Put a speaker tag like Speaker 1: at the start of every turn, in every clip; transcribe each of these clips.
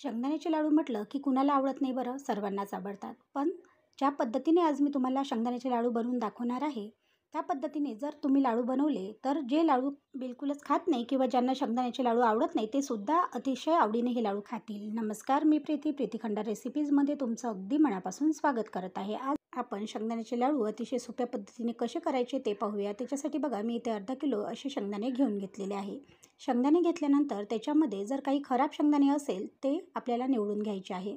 Speaker 1: शेंगदाण्याचे लाडू म्हटलं की कुणाला आवडत नाही बरं, सर्वांनाच आवडतात. पण ज्या पद्धतीने आज मी तुम्हाला शेंगदाण्याचे लाडू बनवून दाखवणार आहे, त्या पद्धतीने जर तुम्ही लाडू बनवले, तर जे लाडू बिलकुलच खात नाही किंवा ज्यांना शेंगदाण्याचे लाडू आवडत नाही, ते सुद्धा अतिशय आवडीने हे लाडू खातील. नमस्कार, मी प्रीती खंडार रेसिपीजमध्ये तुमचं अगदी मनापासून स्वागत करत आहे. आज आपण शेंगदाण्याचे लाडू अतिशय सोप्या पद्धतीने कसे करायचे ते पाहूया. त्याच्यासाठी बघा, मी इथे अर्धा किलो असे शेंगदाणे घेऊन घेतलेले आहे. शेंगदाणे घेतल्यानंतर त्याच्यामध्ये जर काही खराब शेंगदाणे असेल ते आपल्याला निवडून घ्यायचे आहे.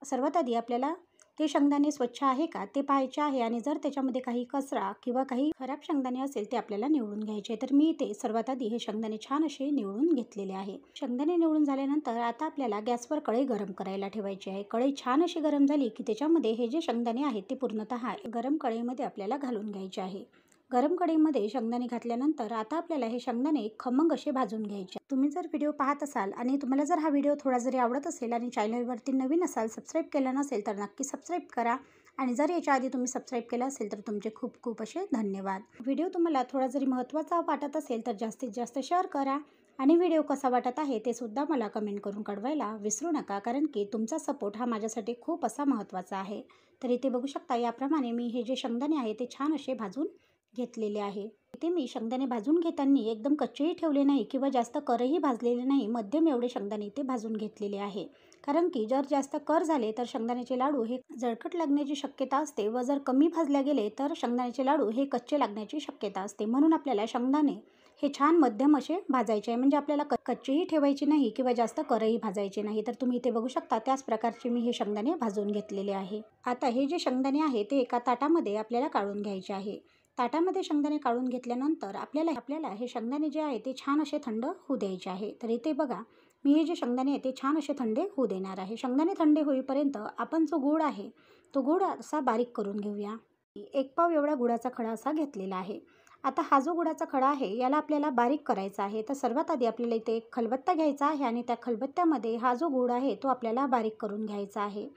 Speaker 1: सर्वात आधी आपल्याला ते शेंगदाणे स्वच्छ आहे का ते पाहायचे आहे आणि जर त्याच्यामध्ये काही कचरा किंवा काही खराब शेंगदाणे असेल ते आपल्याला निवडून घ्यायचे. तर मी इथे सर्वात आधी हे शेंगदाणे छान असे निवडून घेतलेले आहे. शेंगदाणे निवडून झाल्यानंतर आता आपल्याला गॅसवर कढई गरम करायला ठेवायची आहे. कढई छान अशी गरम झाली की त्याच्यामध्ये हे जे शेंगदाणे आहेत ते पूर्णतः गरम कढईमध्ये आपल्याला घालून घ्यायचे आहे. गरम कढईमध्ये शेंगदाणे घातल्यानंतर आता आपल्याला हे शेंगदाणे खमंग असे भाजून घ्यायचे. तुम्ही जर व्हिडिओ पाहत असाल आणि तुम्हाला जर हा व्हिडिओ थोडा जरी आवडत असेल आणि चॅनलवरती नवीन असाल, सबस्क्राईब केलं नसेल तर नक्की सबस्क्राईब करा. आणि जर याच्या आधी तुम्ही सबस्क्राईब केलं असेल तर तुमचे खूप खूप असे धन्यवाद. व्हिडिओ तुम्हाला थोडा जरी महत्त्वाचा वाटत असेल तर जास्तीत जास्त शेअर करा आणि व्हिडिओ कसा वाटत आहे ते सुद्धा मला कमेंट करून कळवायला विसरू नका, कारण की तुमचा सपोर्ट हा माझ्यासाठी खूप असा महत्त्वाचा आहे. तर इथे बघू शकता, याप्रमाणे मी हे जे शेंगदाणे आहे ते छान असे भाजून घेतलेले आहे. इथे मी शेंगदाणे भाजून घेताना एकदम कच्चेही ठेवले नाही किंवा जास्त करही भाजलेले नाही, मध्यम एवढे शेंगदाणे इथे भाजून घेतलेले आहे. कारण की जर जास्त कर झाले तर शेंगदाण्याचे लाडू हे जळकट लागण्याची शक्यता असते व जर कमी भाजले गेले तर शेंगदाण्याचे लाडू हे कच्चे लागण्याची शक्यता असते. म्हणून आपल्याला शेंगदाणे हे छान मध्यम असे भाजायचे आहे, म्हणजे आपल्याला कच्चेही ठेवायचे नाही किंवा जास्त करही भाजायचे नाही. तर तुम्ही इथे बघू शकता, त्याच प्रकारचे मी हे शेंगदाणे भाजून घेतलेले आहे. आता हे जे शेंगदाणे आहे ते एका ताटामध्ये आपल्याला काढून घ्यायचे आहे. ताटामध्ये शेंगदाणे काढून घेतल्यानंतर आपल्याला हे शेंगदाणे जे आहे ते छान असे थंड होऊ द्यायचे आहे. तर इथे बघा, मी हे जे शेंगदाणे आहे ते छान असे थंड होऊ देणार आहे. शेंगदाणे थंड होईपर्यंत आपण जो गूळ आहे तो गूळ असा बारीक करून घेऊया. 1 पाव एवढा गुळाचा खडा असा घेतलेला आहे. आता हा जो गुळाचा खडा आहे याला आपल्याला बारीक करायचा आहे. तर सर्वात आधी आपल्याला इथे एक खलबत्ता घ्यायचा आहे आणि त्या खलबत्त्यामध्ये हा जो गूळ आहे तो आपल्याला बारीक करून घ्यायचा आहे.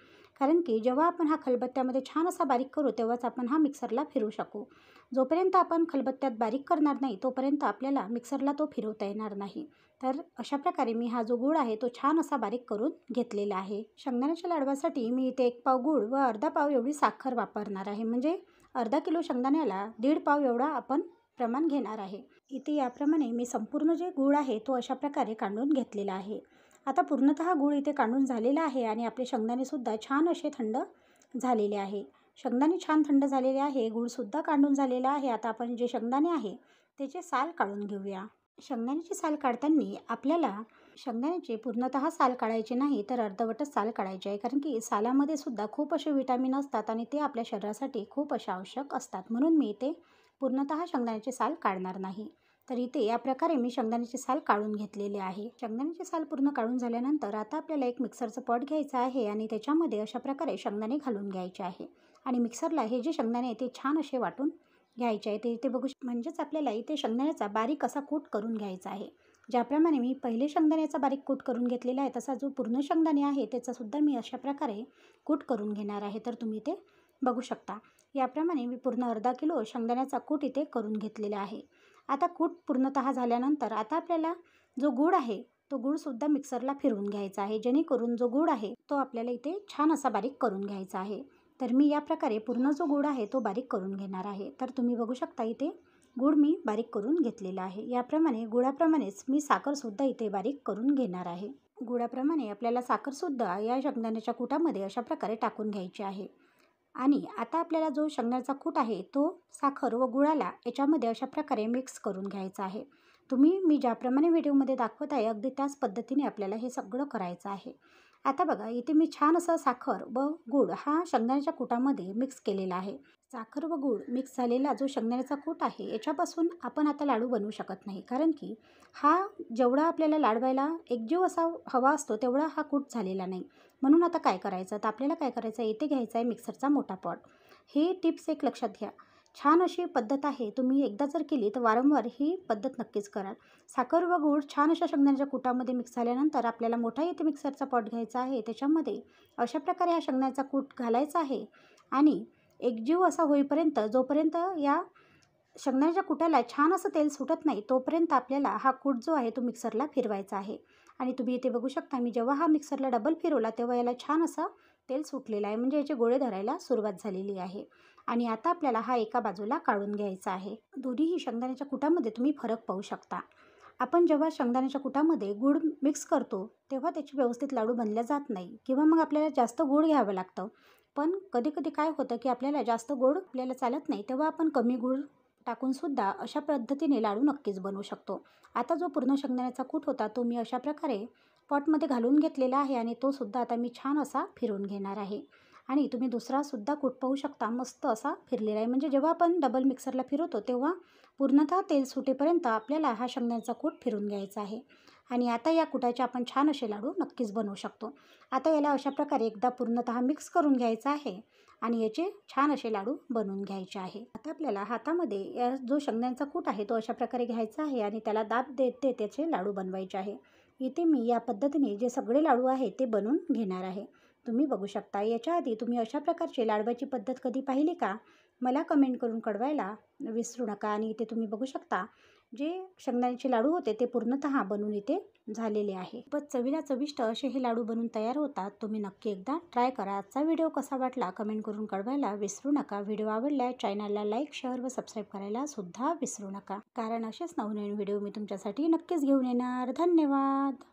Speaker 1: कारण की जेव्हा आपण हा खलबत्त्यामध्ये छान असा बारीक करू तेव्हाच आपण हा मिक्सरला फिरवू शकू. जोपर्यंत आपण खलबत्त्यात बारीक करणार नाही तोपर्यंत आपल्याला मिक्सरला तो फिरवता येणार नाही. तर अशा प्रकारे मी हा जो गूळ आहे तो छान असा बारीक करून घेतलेला आहे. शेंगदाण्याच्या लाडवासाठी मी इथे 1 पाव गूळ व अर्धा पाव एवढी साखर वापरणार आहे. म्हणजे अर्धा किलो शेंगदाण्याला 1.5 पाव एवढा आपण प्रमाण घेणार आहे. इथे याप्रमाणे मी संपूर्ण जे गूळ आहे तो अशा प्रकारे काढून घेतलेला आहे. आता पूर्णतः गूळ इथे काढून झालेला आहे आणि आपले शेंगदाणेसुद्धा छान असे थंड झालेले आहे. शेंगदाणे छान थंड झालेले आहे, गूळसुद्धा काढून झालेला आहे. आता आपण जे शेंगदाणे आहे त्याचे साल काढून घेऊया. शेंगदाण्याची साल काढताना आपल्याला शेंगदाण्याचे पूर्णतः साल काढायचे नाही तर अर्धवटच साल काढायचे आहे. कारण की सालामध्ये सुद्धा खूप असे विटॅमिन असतात आणि ते आपल्या शरीरासाठी खूप असे आवश्यक असतात. म्हणून मी इथे पूर्णतः शेंगदाण्याचे साल काढणार नाही. तर इथे या प्रकारे मी शेंगदाण्याचे साल काढून घेतलेले आहे. शेंगदाण्याचे साल पूर्ण काढून झाल्यानंतर आता आपल्याला एक मिक्सरचं पॉट घ्यायचं आहे आणि त्याच्यामध्ये अशा प्रकारे शेंगदाणे घालून घ्यायचे आहे आणि मिक्सरला हे जे शेंगदाणे आहे ते छान असे वाटून घ्यायचे आहे. ते इथे बघू, म्हणजेच आपल्याला इथे शेंगदाण्याचा बारीक असा कूट करून घ्यायचा आहे. ज्याप्रमाणे मी पहिले शेंगदाण्याचा बारीक कूट करून घेतलेला आहे तसा जो पूर्ण शेंगदाणे आहे त्याचासुद्धा मी अशा प्रकारे कूट करून घेणार आहे. तर तुम्ही इथे बघू शकता, याप्रमाणे मी पूर्ण अर्धा किलो शेंगदाण्याचा कूट इथे करून घेतलेला आहे. आता कूट पूर्णतः झाल्यानंतर आता आपल्याला जो गूळ आहे तो गूळसुद्धा मिक्सरला फिरवून घ्यायचा आहे, जेणेकरून जो गूळ आहे तो आपल्याला इथे छान असा बारीक करून घ्यायचा आहे. तर मी या प्रकारे पूर्ण जो गूळ आहे तो बारीक करून घेणार आहे. तर तुम्ही बघू शकता, इथे गूळ मी बारीक करून घेतलेला आहे. याप्रमाणे गुळाप्रमाणेच मी साखरसुद्धा इथे बारीक करून घेणार आहे. गुळाप्रमाणे आपल्याला साखरसुद्धा या शेंगदाण्याच्या कूटामध्ये अशा प्रकारे टाकून घ्यायची आहे. आणि आता आपल्याला जो शेंगदाण्याचा कूट आहे तो साखर व गुळाला याच्यामध्ये अशा प्रकारे मिक्स करून घ्यायचा आहे. मी ज्याप्रमाणे व्हिडिओमध्ये दाखवत आहे अगदी त्याच पद्धतीने आपल्याला हे सगळं करायचं आहे. आता बघा, इथे मी छान असं साखर व गूळ हा शेंगदाण्याच्या कूटामध्ये मिक्स केलेला आहे. साखर व गूळ मिक्स झालेला जो शेंगदाण्याचा कूट आहे याच्यापासून आपण आता लाडू बनवू शकत नाही, कारण की हा जेवढा आपल्याला लाडवायला एकजीव असा हवा असतो तेवढा हा कूट झालेला नाही. म्हणून आता काय करायचं, तर आपल्याला काय करायचं आहे, इथे घ्यायचा आहे मिक्सरचा मोठा पॉट. हे टिप्स एक लक्षात घ्या, छान अशी पद्धत आहे. तुम्ही एकदा जर केली तर वारंवार ही पद्धत नक्कीच कराल. साखर व गूळ छान अशा शेंगदाण्याच्या कूटामध्ये मिक्स झाल्यानंतर आपल्याला मोठा इथे मिक्सरचा पॉट घ्यायचा आहे. त्याच्यामध्ये अशा प्रकारे हा शेंगदाण्याचा कूट घालायचा आहे आणि एकजीव असा होईपर्यंत, जोपर्यंत या शेंगदाण्याच्या कुटाला छान असं तेल सुटत नाही तोपर्यंत आपल्याला हा कूट जो आहे तो मिक्सरला फिरवायचा आहे. आणि तुम्ही इथे बघू शकता मी जेव्हा हा मिक्सरला डबल फिरवला तेव्हा याला छान असं तेल सुटलेलं आहे, म्हणजे याचे गोळे धरायला सुरुवात झालेली आहे. आणि आता आपल्याला हा एका बाजूला काढून घ्यायचा आहे. दोन्हीही शेंगदाण्याच्या कुटामध्ये तुम्ही फरक पाहू शकता. आपण जेव्हा शेंगदाण्याच्या कुटामध्ये गूळ मिक्स करतो तेव्हा त्याचे व्यवस्थित लाडू बनले जात नाही किंवा मग आपल्याला जास्त गूळ घ्यावं लागतं. पण कधी-कधी काय होतं, की आपल्याला जास्त गोड आपल्याला चालत नाही, तेव्हा आपण कमी गूळ टाकूनसुद्धा अशा पद्धतीने लाडू नक्कीच बनवू शकतो. आता जो पूर्ण शेंगदाण्याचा कूट होता तो मी अशा प्रकारे पॉटमध्ये घालून घेतलेला आहे आणि तो सुद्धा आता मी छान असा फिरवून घेणार आहे. आणि तुम्ही दुसरासुद्धा कूट पाहू शकता, मस्त असा फिरलेला आहे. म्हणजे जेव्हा आपण डबल मिक्सरला फिरवतो तेव्हा पूर्णतः तेल सुटेपर्यंत आपल्याला हा शेंगदाण्याचा कूट फिरवून घ्यायचा आहे. आणि आता या कुटाचे आपण छान असे लाडू नक्कीच बनवू शकतो. आता याला अशा प्रकारे एकदा पूर्णतः मिक्स करून घ्यायचं आहे आणि याचे छान असे लाडू बनवून घ्यायचे आहे. आता आपल्याला हातामध्ये या जो शेंगदाण्याचा कूट आहे तो अशा प्रकारे घ्यायचा आहे आणि त्याला दाब देत देत त्याचे लाडू बनवायचे आहे. इथे मी या पद्धतीने जे सगळे लाडू आहेत ते बनवून घेणार आहे. तुम्ही बघू शकता. याच्या आधी तुम्ही अशा प्रकारची लाडवाची पद्धत कधी पाहिली का? मला कमेंट करून कळवायला विसरू नका. आणि इथे तुम्ही बघू शकता जे शेंगदाण्याचे लाडू होते ते पूर्णतः बनून इथे झालेले आहे. पण चवीला चविष्ट असे हे लाडू बनून तयार होतात. तुम्ही नक्की एकदा ट्राय करा. आजचा व्हिडिओ कसा वाटला कमेंट करून कळवायला विसरू नका. व्हिडिओ आवडल्यास चॅनलला लाईक, शेअर व सबस्क्राईब करायला सुद्धा विसरू नका. कारण असेच नवनवीन व्हिडिओ मी तुमच्यासाठी नक्कीच घेऊन येणार. धन्यवाद.